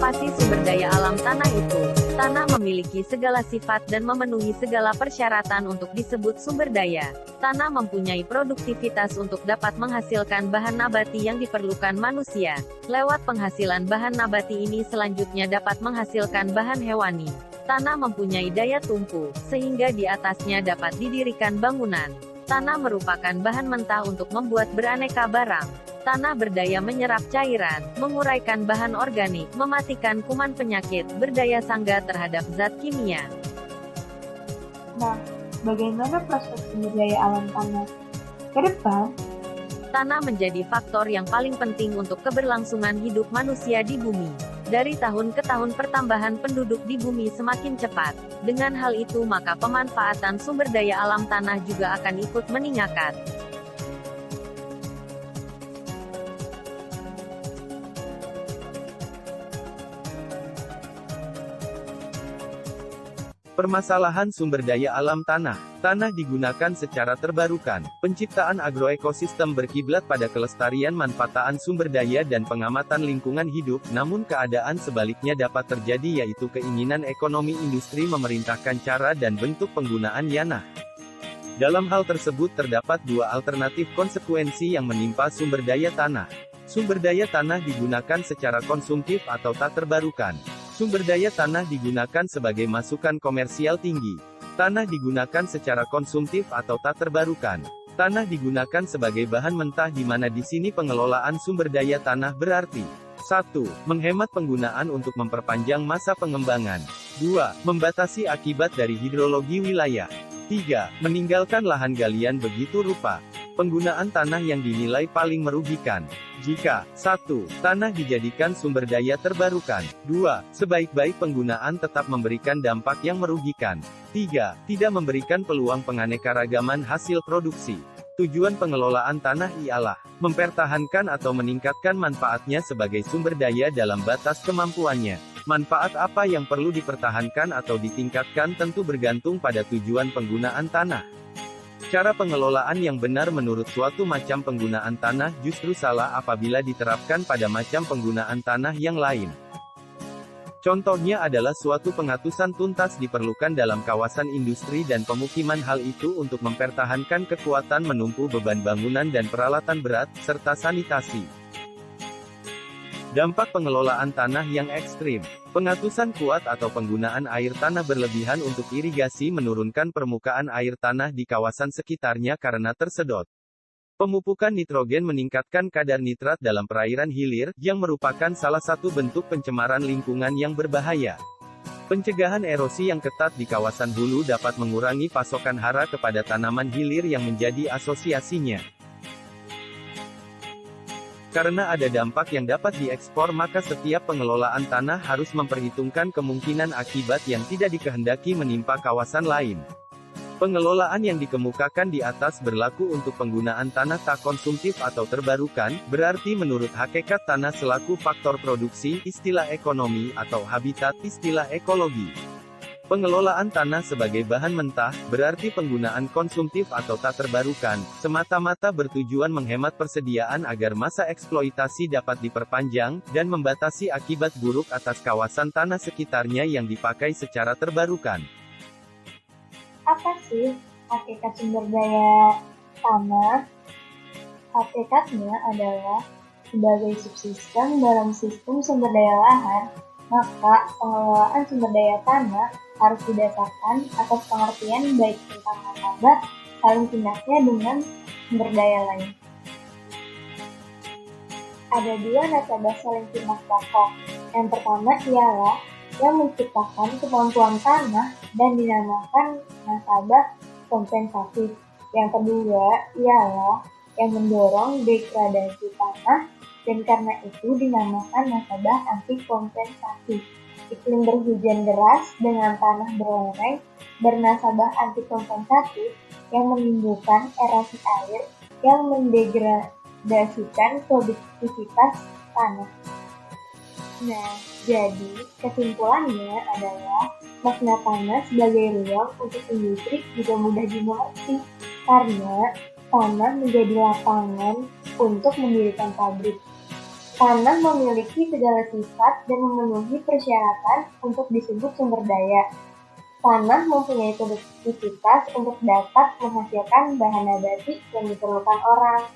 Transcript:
Apa sih sumber daya alam tanah itu? Tanah memiliki segala sifat dan memenuhi segala persyaratan untuk disebut sumber daya. Tanah mempunyai produktivitas untuk dapat menghasilkan bahan nabati yang diperlukan manusia. Lewat penghasilan bahan nabati ini selanjutnya dapat menghasilkan bahan hewani. Tanah mempunyai daya tumpu, sehingga di atasnya dapat didirikan bangunan. Tanah merupakan bahan mentah untuk membuat beraneka barang. Tanah berdaya menyerap cairan, menguraikan bahan organik, mematikan kuman penyakit, berdaya sangga terhadap zat kimia. Nah, bagaimana prospek sumber daya alam tanah ke depan? Tanah menjadi faktor yang paling penting untuk keberlangsungan hidup manusia di bumi. Dari tahun ke tahun pertambahan penduduk di bumi semakin cepat. Dengan hal itu maka pemanfaatan sumber daya alam tanah juga akan ikut meningkat. Permasalahan sumber daya alam tanah. Tanah digunakan secara terbarukan. Penciptaan agroekosistem berkiblat pada kelestarian manfaatan sumber daya dan pengamatan lingkungan hidup, namun keadaan sebaliknya dapat terjadi yaitu keinginan ekonomi industri memerintahkan cara dan bentuk penggunaan tanah. Dalam hal tersebut terdapat dua alternatif konsekuensi yang menimpa sumber daya tanah. Sumber daya tanah digunakan secara konsumtif atau tak terbarukan. Sumber daya tanah digunakan sebagai masukan komersial tinggi. Tanah digunakan secara konsumtif atau tak terbarukan. Tanah digunakan sebagai bahan mentah di mana di sini pengelolaan sumber daya tanah berarti 1. Menghemat penggunaan untuk memperpanjang masa pengembangan. 2. Membatasi akibat dari hidrologi wilayah. 3. Meninggalkan lahan galian begitu rupa. Penggunaan tanah yang dinilai paling merugikan. Jika 1. Tanah dijadikan sumber daya terbarukan. 2. Sebaik-baik penggunaan tetap memberikan dampak yang merugikan. 3. Tidak memberikan peluang penganekaragaman hasil produksi. Tujuan pengelolaan tanah ialah mempertahankan atau meningkatkan manfaatnya sebagai sumber daya dalam batas kemampuannya. Manfaat apa yang perlu dipertahankan atau ditingkatkan tentu bergantung pada tujuan penggunaan tanah. Cara pengelolaan yang benar menurut suatu macam penggunaan tanah justru salah apabila diterapkan pada macam penggunaan tanah yang lain. Contohnya adalah suatu pengatusan tuntas diperlukan dalam kawasan industri dan pemukiman, hal itu untuk mempertahankan kekuatan menumpu beban bangunan dan peralatan berat, serta sanitasi. Dampak pengelolaan tanah yang ekstrim. Pengatusan kuat atau penggunaan air tanah berlebihan untuk irigasi menurunkan permukaan air tanah di kawasan sekitarnya karena tersedot. Pemupukan nitrogen meningkatkan kadar nitrat dalam perairan hilir, yang merupakan salah satu bentuk pencemaran lingkungan yang berbahaya. Pencegahan erosi yang ketat di kawasan hulu dapat mengurangi pasokan hara kepada tanaman hilir yang menjadi asosiasinya. Karena ada dampak yang dapat diekspor, maka setiap pengelolaan tanah harus memperhitungkan kemungkinan akibat yang tidak dikehendaki menimpa kawasan lain. Pengelolaan yang dikemukakan di atas berlaku untuk penggunaan tanah tak konsumtif atau terbarukan, berarti menurut hakikat tanah selaku faktor produksi, istilah ekonomi, atau habitat, istilah ekologi. Pengelolaan tanah sebagai bahan mentah, berarti penggunaan konsumtif atau tak terbarukan, semata-mata bertujuan menghemat persediaan agar masa eksploitasi dapat diperpanjang, dan membatasi akibat buruk atas kawasan tanah sekitarnya yang dipakai secara terbarukan. Apa sih hakikat sumber daya tanah? Hakikatnya adalah sebagai subsistem dalam sistem sumber daya lahan, maka pengelolaan sumber daya tanah harus didasarkan atas pengertian baik tentang nasabah saling tindaknya dengan sumber daya lain. Ada dua nasabah saling tindak pokok. Yang pertama ialah yang menciptakan kemampuan tanah dan dinamakan nasabah kompensatif. Yang kedua ialah yang mendorong degradasi tanah dan karena itu dinamakan nasabah anti kompensatif. Iklim berhujan deras dengan tanah berlereng bernasabah anti kompensatif yang menimbulkan erosi air yang mendegradasikan produktivitas tanah. Nah, jadi kesimpulannya adalah makna tanah sebagai ruang untuk industri juga mudah dimengerti karena tanah menjadi lapangan untuk mendirikan pabrik. Tanah memiliki segala sifat dan memenuhi persyaratan untuk disebut sumber daya. Tanah mempunyai produktivitas untuk dapat menghasilkan bahan nabati yang diperlukan orang.